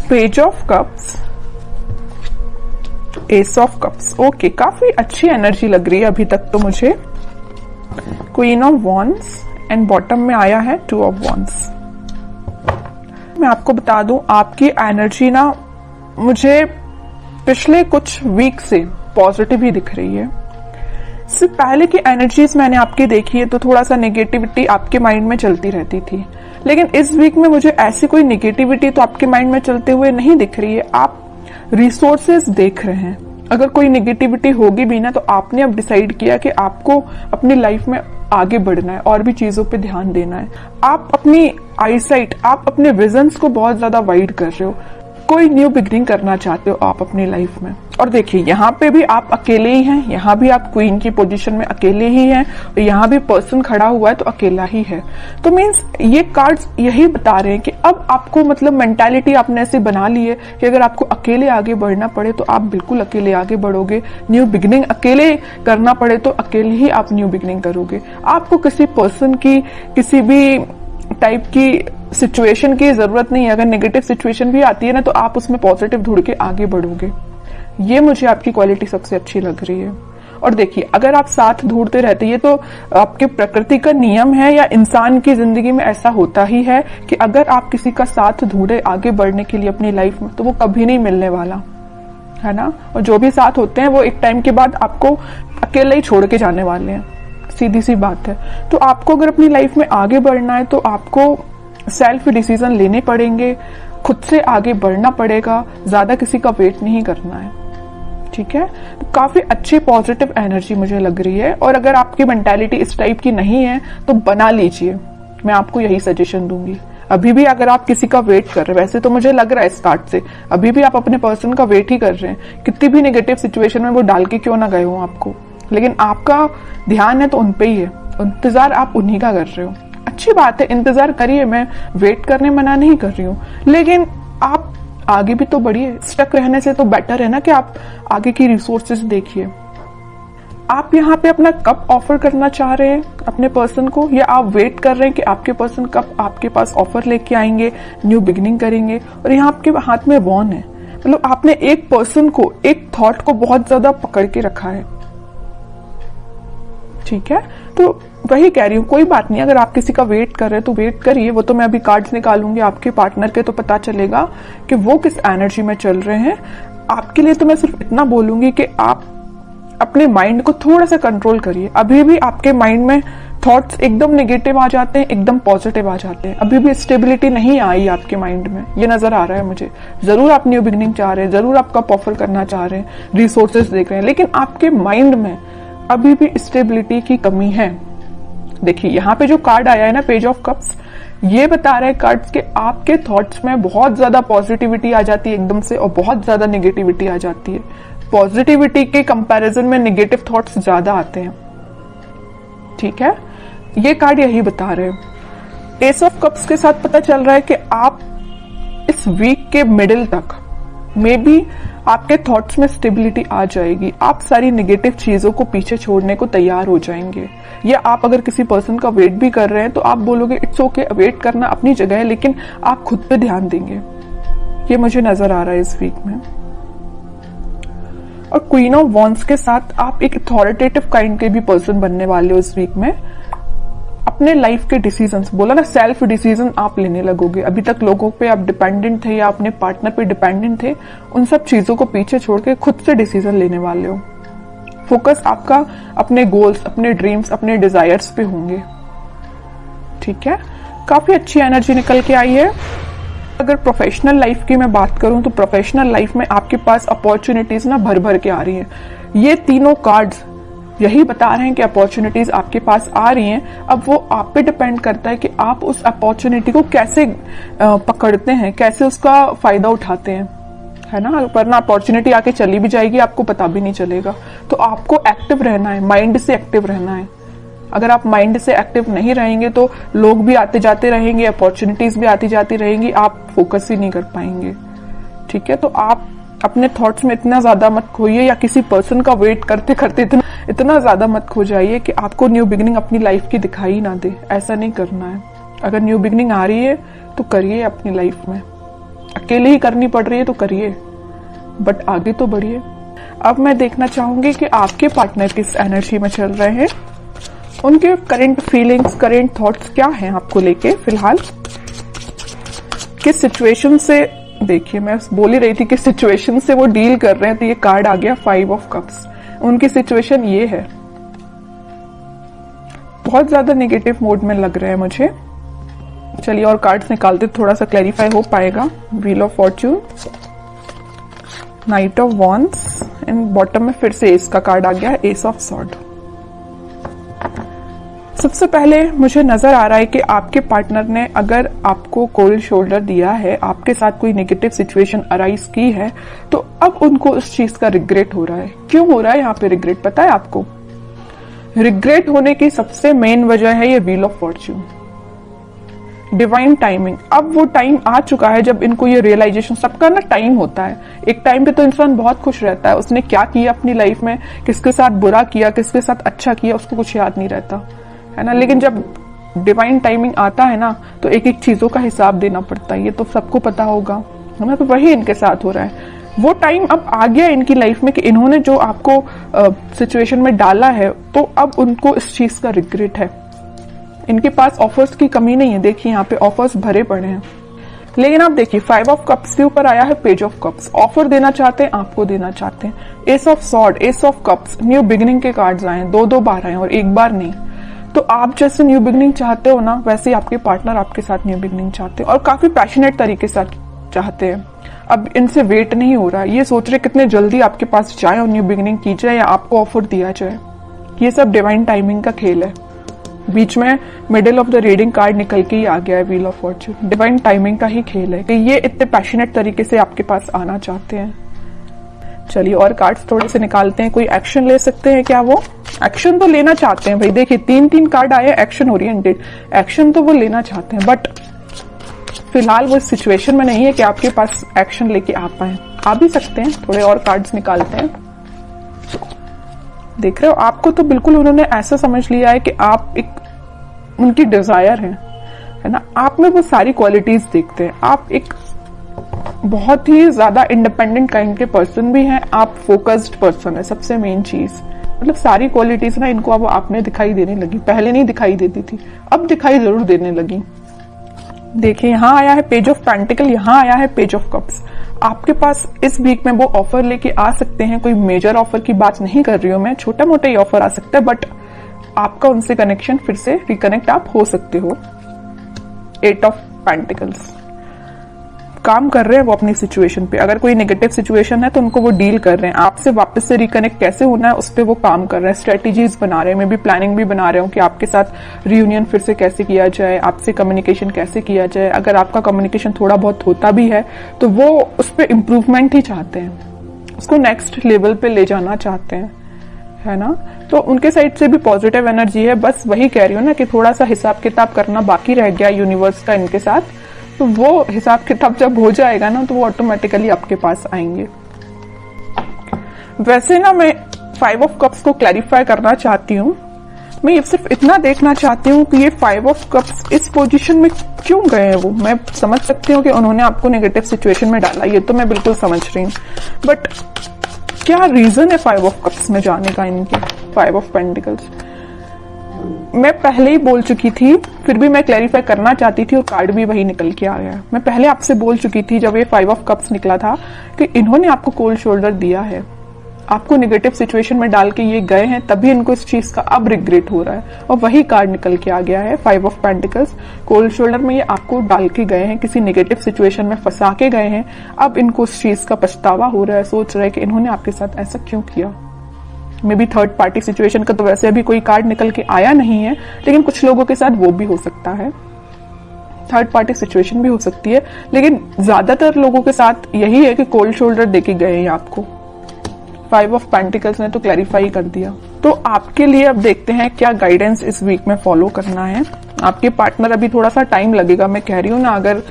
Page of cups, S of cups. Okay, काफी अच्छी energy लग रही है अभी तक तो मुझे। Queen of wands and bottom में आया है टू ऑफ वॉन्ड्स। मैं आपको बता दूं, आपकी एनर्जी ना मुझे पिछले कुछ वीक से पॉजिटिव ही दिख रही है। इससे पहले की एनर्जीज मैंने आपकी देखी है तो थोड़ा सा नेगेटिविटी आपके माइंड में चलती रहती थी, लेकिन इस वीक में मुझे ऐसी कोई नेगेटिविटी तो आपके माइंड में चलते हुए नहीं दिख रही है। आप रिसोर्सेज देख रहे हैं। अगर कोई नेगेटिविटी होगी भी ना तो आपने अब डिसाइड किया कि आपको अपनी लाइफ में आगे बढ़ना है और भी चीजों पे ध्यान देना है। आप अपनी आईसाइट, आप अपने विजन्स को बहुत ज्यादा वाइड कर रहे हो। कोई न्यू बिगनिंग करना चाहते हो आप अपनी लाइफ में। और देखिए, यहाँ पे भी आप अकेले ही हैं, यहाँ भी आप क्वीन की पोजीशन में अकेले ही हैं, और यहाँ भी पर्सन खड़ा हुआ है तो अकेला ही है। तो मीन्स ये कार्ड्स यही बता रहे हैं कि अब आपको मतलब मेंटालिटी आपने ऐसे बना ली है कि अगर आपको अकेले आगे बढ़ना पड़े तो आप बिल्कुल अकेले आगे बढ़ोगे। न्यू बिगनिंग अकेले करना पड़े तो अकेले ही आप न्यू बिगनिंग करोगे। आपको किसी पर्सन की, किसी भी टाइप की सिचुएशन की जरूरत नहीं है। अगर नेगेटिव सिचुएशन भी आती है ना तो आप उसमें पॉजिटिव ढूंढ के आगे बढ़ोगे। ये मुझे आपकी क्वालिटी सबसे अच्छी लग रही है। और देखिए, अगर आप साथ ढूंढते रहते, ये तो आपके प्रकृति का नियम है या इंसान की जिंदगी में ऐसा होता ही है कि अगर आप किसी का साथ ढूंढे आगे बढ़ने के लिए अपनी लाइफ में तो वो कभी नहीं मिलने वाला है ना। और जो भी साथ होते हैं वो एक टाइम के बाद आपको अकेले ही छोड़ के जाने वाले हैं, सीधी सी बात है। तो आपको अगर अपनी लाइफ में आगे बढ़ना है तो आपको सेल्फ डिसीजन लेने पड़ेंगे, खुद से आगे बढ़ना पड़ेगा, ज्यादा किसी का वेट नहीं करना है। ठीक है, तो काफी अच्छी पॉजिटिव एनर्जी मुझे लग रही है। और अगर आपकी मेंटालिटी इस टाइप की नहीं है तो बना लीजिए, मैं आपको यही सजेशन दूंगी। अभी भी अगर आप किसी का वेट कर रहे हैं, वैसे तो मुझे लग रहा है इस कार्ड से अभी भी आप अपने पर्सन का वेट ही कर रहे हैं। कितनी भी नेगेटिव सिचुएशन में वो डाल के क्यों ना गए हो आपको, लेकिन आपका ध्यान है तो उन पे ही है, इंतजार आप उन्हीं का कर रहे हो। अच्छी बात है, इंतजार करिए, मैं वेट करने मना नहीं कर रही हूँ, लेकिन आप आगे भी तो बढ़िए। स्टक रहने से तो बेटर है ना कि आप आगे की रिसोर्सेज देखिए। आप यहाँ पे अपना कब ऑफर करना चाह रहे हैं अपने पर्सन को, या आप वेट कर रहे हैं कि आपके पर्सन कब आपके पास ऑफर लेके आएंगे, न्यू बिगिनिंग करेंगे। और यहाँ आपके हाथ में वॉन है, मतलब आपने एक पर्सन को, एक थॉट को बहुत ज्यादा पकड़ के रखा है। ठीक है, तो वही कह रही हूँ, कोई बात नहीं। अगर आप किसी का वेट कर रहे हैं तो वेट करिए। वो तो मैं अभी कार्ड्स निकालूंगी आपके पार्टनर के, तो पता चलेगा कि वो किस एनर्जी में चल रहे हैं। आपके लिए तो मैं सिर्फ इतना बोलूंगी कि आप अपने माइंड को थोड़ा सा कंट्रोल करिए। अभी भी आपके माइंड में थॉट्स एकदम नेगेटिव आ जाते हैं, एकदम पॉजिटिव आ जाते हैं। अभी भी स्टेबिलिटी नहीं आई आपके माइंड में, ये नजर आ रहा है मुझे। जरूर आप न्यू बिगिनिंग चाह रहे हैं, जरूर आप कप ऑफर करना चाह रहे हैं, रिसोर्सेज देख रहे हैं, लेकिन आपके माइंड में अभी भी स्टेबिलिटी की कमी है। देखिए, यहाँ पे जो कार्ड आया है ना, पेज ऑफ कप्स, ये बता रहे हैं कार्ड्स के आपके थॉट्स में बहुत ज्यादा पॉजिटिविटी आ जाती है एकदम से, और बहुत ज्यादा नेगेटिविटी आ जाती है। पॉजिटिविटी के कंपैरिजन में नेगेटिव थॉट्स ज्यादा आते हैं। ठीक है, ये कार्ड यही बता रहे हैं। एस ऑफ कप्स के साथ पता चल रहा है कि आप इस वीक के मिडिल तक मे बी आपके थॉट्स में स्टेबिलिटी आ जाएगी। आप सारी नेगेटिव चीजों को पीछे छोड़ने को तैयार हो जाएंगे। या आप अगर किसी पर्सन का वेट भी कर रहे हैं तो आप बोलोगे इट्स ओके, वेट करना अपनी जगह है, लेकिन आप खुद पे ध्यान देंगे। ये मुझे नजर आ रहा है इस वीक में। और क्वीन ऑफ वॉन्ड्स के साथ आप एक अथॉरिटेटिव काइंड के भी पर्सन बनने वाले हो इस वीक में। अपने लाइफ के डिसीजंस, बोला ना, सेल्फ डिसीजन आप लेने लगोगे। अभी तक लोगों पे आप डिपेंडेंट थे या अपने पार्टनर पे डिपेंडेंट थे, उन सब चीजों को पीछे छोड़ के खुद से डिसीजन लेने वाले हो। फोकस आपका अपने गोल्स, अपने ड्रीम्स, अपने डिजायर्स पे होंगे। ठीक है, काफी अच्छी एनर्जी निकल के आई है। अगर प्रोफेशनल लाइफ की मैं बात करूं तो प्रोफेशनल लाइफ में आपके पास अपॉर्चुनिटीज ना भर भर के आ रही हैं। ये तीनों कार्ड्स यही बता रहे हैं कि अपॉर्चुनिटीज आपके पास आ रही हैं। अब वो आप पे डिपेंड करता है कि आप उस अपॉर्चुनिटी को कैसे पकड़ते हैं, कैसे उसका फायदा उठाते हैं, है ना। वरना अपॉर्चुनिटी आके चली भी जाएगी, आपको पता भी नहीं चलेगा। तो आपको एक्टिव रहना है, माइंड से एक्टिव रहना है। अगर आप माइंड से एक्टिव नहीं रहेंगे तो लोग भी आते जाते रहेंगे, अपॉर्चुनिटीज भी आती जाती रहेंगी, आप फोकस ही नहीं कर पाएंगे। ठीक है, तो आप अपने थॉट्स में इतना ज्यादा मत खोइए, या किसी पर्सन का वेट करते करते इतना ज्यादा मत खो जाइए कि आपको न्यू बिगिनिंग अपनी लाइफ की दिखाई ना दे। ऐसा नहीं करना है। अगर न्यू बिगिनिंग आ रही है तो करिए अपनी लाइफ में। अकेले ही करनी पड़ रही है तो करिए, बट आगे तो बढ़िए। अब मैं देखना चाहूंगी कि आपके पार्टनर किस एनर्जी में चल रहे हैं, उनके करंट फीलिंग्स, करंट थॉट्स क्या हैं आपको लेके फिलहाल, किस सिचुएशन से, देखिए मैं बोल ही रही थी किस सिचुएशन से वो डील कर रहे हैं, तो ये कार्ड आ गया 5 ऑफ कप्स। उनकी सिचुएशन ये है, बहुत ज्यादा नेगेटिव मोड में लग रहे हैं मुझे। चलिए और कार्ड्स निकालते, थोड़ा सा क्लैरिफाई हो पाएगा। Wheel of Fortune, night of wands and bottom में फिर से एस का कार्ड आ गया है, एस ऑफ सॉर्ड। सबसे पहले मुझे नजर आ रहा है कि आपके पार्टनर ने अगर आपको कोल्ड शोल्डर दिया है, आपके साथ कोई नेगेटिव सिचुएशन अराइज की है, तो अब उनको उस चीज का रिग्रेट हो रहा है। क्यों हो रहा है यहाँ पे रिग्रेट, पता है आपको? रिग्रेट होने की सबसे मेन वजह है ये wheel of Fortune, divine timing. अब वो टाइम आ चुका है जब इनको ये रियलाइजेशन, सबका ना टाइम होता है, एक टाइम पे तो इंसान बहुत खुश रहता है, उसने क्या किया अपनी लाइफ में, किसके साथ बुरा किया, किसके साथ अच्छा किया, उसको कुछ याद नहीं रहता है ना। लेकिन जब डिवाइन टाइमिंग आता है ना, तो एक एक चीजों का हिसाब देना पड़ता है, ये तो सबको पता होगा है ना। तो वही इनके साथ हो रहा है। वो टाइम अब आ गया इनकी लाइफ में कि इन्होंने जो आपको सिचुएशन में डाला है, तो अब उनको इस चीज का रिग्रेट है। इनके पास ऑफर्स की कमी नहीं है, देखिए यहाँ पे ऑफर्स भरे पड़े हैं। लेकिन आप देखिए 5 ऑफ कप्स के ऊपर आया है पेज ऑफ कप्स। ऑफर देना चाहते हैं, आपको देना चाहते हैं। S of sword, S of cups, new beginning के कार्ड्स आए हैं, 2-2 बार आए और एक बार नहीं। तो आप जैसे न्यू बिगिनिंग चाहते हो ना, वैसे ही आपके पार्टनर आपके साथ न्यू बिगिनिंग चाहते हैं और काफी पैशनेट तरीके से चाहते हैं। अब इनसे वेट नहीं हो रहा है, ये सोच रहे कितने जल्दी आपके पास जाए और न्यू बिगिनिंग की जाए या आपको ऑफर दिया जाए। ये सब डिवाइन टाइमिंग का खेल है। बीच में middle of the reading card निकल के ही आ गया है wheel of Fortune. Divine timing का ही खेल है कि ये इतने पैशनेट तरीके से आपके पास आना चाहते हैं। चलिए और कार्ड्स थोड़े से निकालते हैं, कोई एक्शन ले सकते हैं क्या? वो एक्शन तो लेना चाहते हैं भाई, देखिए 3-3 कार्ड आए, एक्शन ओरिएंटेड, एक्शन तो वो लेना चाहते हैं, बट फिलहाल वो सिचुएशन में नहीं है कि आपके पास एक्शन लेके आ पाए। आ भी सकते हैं, थोड़े और कार्ड्स निकालते हैं। देख रहे हो, आपको तो बिल्कुल उन्होंने ऐसा समझ लिया है कि आप एक उनकी डिजायर है ना। आप में वो सारी क्वालिटीज देखते हैं। आप एक बहुत ही ज्यादा इंडिपेंडेंट काइंड के पर्सन भी हैं, आप फोकस्ड पर्सन है, सबसे मेन चीज। मतलब सारी क्वालिटीज ना इनको अब आप में दिखाई देने लगी, पहले नहीं दिखाई देती थी, अब दिखाई जरूर देने लगी। देखिए यहाँ आया है पेज ऑफ पेंटिकल, यहाँ आया है पेज ऑफ कप्स। आपके पास इस वीक में वो ऑफर लेके आ सकते हैं। कोई मेजर ऑफर की बात नहीं कर रही हूं मैं, छोटा मोटा ही ऑफर आ सकता है, बट आपका उनसे कनेक्शन फिर से रिकनेक्ट आप हो सकते हो। 8 ऑफ पेंटिकल्स, काम कर रहे हैं वो अपनी सिचुएशन पे। अगर कोई नेगेटिव सिचुएशन है तो उनको वो डील कर रहे हैं। आपसे वापस से रिकनेक्ट कैसे होना है उस पर वो काम कर रहे हैं, स्ट्रेटेजीज बना रहे हैं, मैं भी प्लानिंग भी बना रहे हूँ कि आपके साथ रियूनियन फिर से कैसे किया जाए, आपसे कम्युनिकेशन कैसे किया जाए। अगर आपका कम्युनिकेशन थोड़ा बहुत होता भी है तो वो उस पर इम्प्रूवमेंट ही चाहते हैं, उसको नेक्स्ट लेवल पे ले जाना चाहते हैं, है ना। तो उनके साइड से भी पॉजिटिव एनर्जी है। बस वही कह रही हूँ ना कि थोड़ा सा हिसाब किताब करना बाकी रह गया यूनिवर्स का इनके साथ, तो वो हिसाब किताब जब हो जाएगा ना तो वो ऑटोमेटिकली आपके पास आएंगे। वैसे ना मैं 5 ऑफ कप्स को क्लैरिफाई करना चाहती हूँ। मैं ये सिर्फ इतना देखना चाहती हूँ कि ये 5 ऑफ कप्स इस पोजीशन में क्यों गए हैं। वो मैं समझ सकती हूँ कि उन्होंने आपको नेगेटिव सिचुएशन में डाला, ये तो मैं बिल्कुल समझ रही हूँ, बट क्या रीजन है 5 ऑफ कप्स में जाने का इनके? 5 ऑफ पेंटिकल्स मैं पहले ही बोल चुकी थी, फिर भी मैं क्लैरिफाई करना चाहती थी और कार्ड भी वही निकल के आ गया। मैं पहले आपसे बोल चुकी थी जब ये 5 ऑफ कप्स निकला था कि इन्होंने आपको कोल्ड शोल्डर दिया है, आपको नेगेटिव सिचुएशन में डाल के ये गए हैं, तभी इनको इस चीज का अब रिग्रेट हो रहा है। और वही कार्ड निकल के आ गया है 5 ऑफ पेंटिकल्स। कोल्ड शोल्डर में ये आपको डाल के गए हैं, किसी नेगेटिव सिचुएशन में फंसा के गए हैं, अब इनको उस चीज का पछतावा हो रहा है, सोच रहे हैं कि इन्होंने आपके साथ ऐसा क्यों किया। May be third party situation का तो वैसे अभी कोई कार्ड निकल के आया नहीं है, लेकिन कुछ लोगों के साथ वो भी हो सकता है, थर्ड पार्टी सिचुएशन भी हो सकती है, लेकिन ज्यादातर लोगों के साथ यही है कि कोल्ड शोल्डर देके गए हैं आपको। 5 ऑफ पेंटिकल्स ने तो क्लैरिफाई कर दिया। तो आपके लिए अब देखते हैं क्या गाइडेंस इस वीक में फॉलो करना है। आपके पार्टनर अभी थोड़ा सा टाइम लगेगा, मैं कह रही हूँ ना, अगर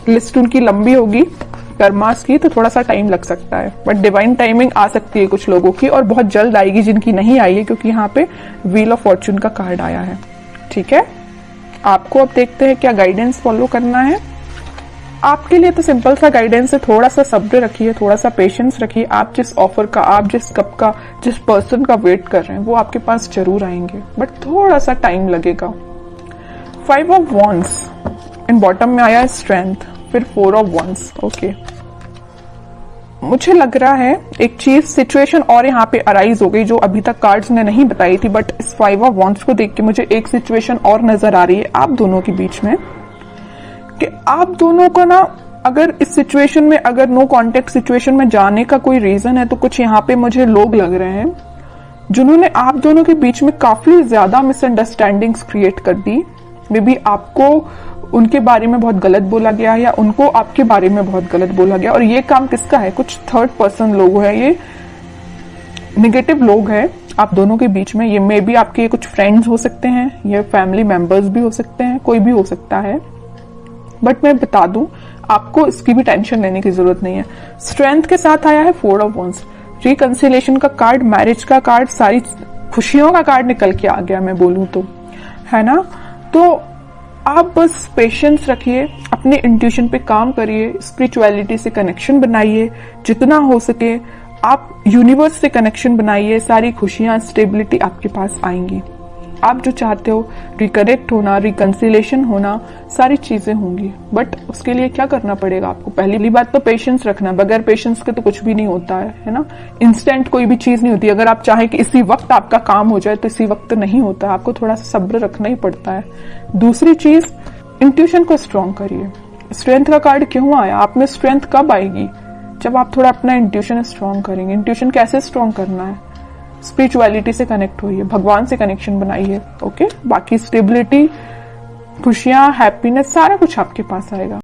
लिस्ट उनकी लंबी होगी कर्मास की तो थोड़ा सा टाइम लग सकता है, बट डिवाइन टाइमिंग आ सकती है कुछ लोगों की और बहुत जल्द आएगी जिनकी नहीं आई है, क्योंकि यहाँ पे व्हील ऑफ फॉर्च्यून का कार्ड आया है। ठीक है, आपको अब देखते हैं क्या गाइडेंस फॉलो करना है। आपके लिए तो सिंपल सा गाइडेंस है, थोड़ा सा सब्र रखिए, थोड़ा सा पेशेंस रखिए। आप जिस ऑफर का, आप जिस कप का, जिस पर्सन का वेट कर रहे हैं वो आपके पास जरूर आएंगे, बट थोड़ा सा टाइम लगेगा। 5 ऑफ वॉन्ड्स एंड बॉटम में आया स्ट्रेंथ, फिर 4 ऑफ वॉन्ड्स। ओके, मुझे लग रहा है एक चीज, सिचुएशन और यहाँ पे अराइज हो गई जो अभी तक कार्ड्स ने नहीं बताई थी, बट इस 5 ऑफ वॉन्ड्स को देख के मुझे एक सिचुएशन और नजर आ रही है आप दोनों के बीच में, कि आप दोनों को ना, अगर इस सिचुएशन में, अगर नो कॉन्टेक्ट सिचुएशन में जाने का कोई रीजन है, तो कुछ यहाँ पे मुझे लोग लग रहे हैं जिन्होंने आप दोनों के बीच में काफी ज्यादा मिसअंडरस्टैंडिंग्स क्रिएट कर दी। मे बी आपको उनके बारे में बहुत गलत बोला गया या उनको आपके बारे में बहुत गलत बोला गया, और ये काम किसका है? कुछ थर्ड पर्सन लोग हैं, ये नेगेटिव लोग हैं आप दोनों के बीच में। ये मे बी आपके कुछ फ्रेंड्स हो सकते हैं, ये फैमिली मेंबर्स भी हो सकते हैं, कोई भी हो सकता है, बट मैं बता दूं आपको इसकी भी टेंशन लेने की जरूरत नहीं है। स्ट्रेंथ के साथ आया है 4 ऑफ वॉन्ड्स, रिकंसिलिएशन का कार्ड, मैरिज का कार्ड, सारी खुशियों का कार्ड निकल के आ गया, मैं बोलूं तो, है ना। तो आप बस पेशेंस रखिए, अपने इंट्यूशन पे काम करिए, स्पिरिचुअलिटी से कनेक्शन बनाइए जितना हो सके, आप यूनिवर्स से कनेक्शन बनाइए, सारी खुशियां, स्टेबिलिटी आपके पास आएंगी। आप जो चाहते हो, रिकनेक्ट होना, रिकंसिलेशन होना, सारी चीजें होंगी, बट उसके लिए क्या करना पड़ेगा आपको? पहली बात तो पेशेंस रखना, बगैर पेशेंस के तो कुछ भी नहीं होता है ना। इंस्टेंट कोई भी चीज नहीं होती, अगर आप चाहें कि इसी वक्त आपका काम हो जाए तो इसी वक्त नहीं होता, आपको थोड़ा सा सब्र रखना ही पड़ता है। दूसरी चीज, इंट्यूशन को स्ट्रॉन्ग करिए। स्ट्रेंथ का कार्ड क्यों आया? आप में स्ट्रेंथ कब आएगी? जब आप थोड़ा अपना इंट्यूशन स्ट्रॉन्ग करेंगे। इंट्यूशन कैसे स्ट्रॉन्ग करना है? स्पिरिचुअलिटी से कनेक्ट होइए, भगवान से कनेक्शन बनाइए। ओके, बाकी स्टेबिलिटी, खुशियां, हैप्पीनेस, सारा कुछ आपके पास आएगा।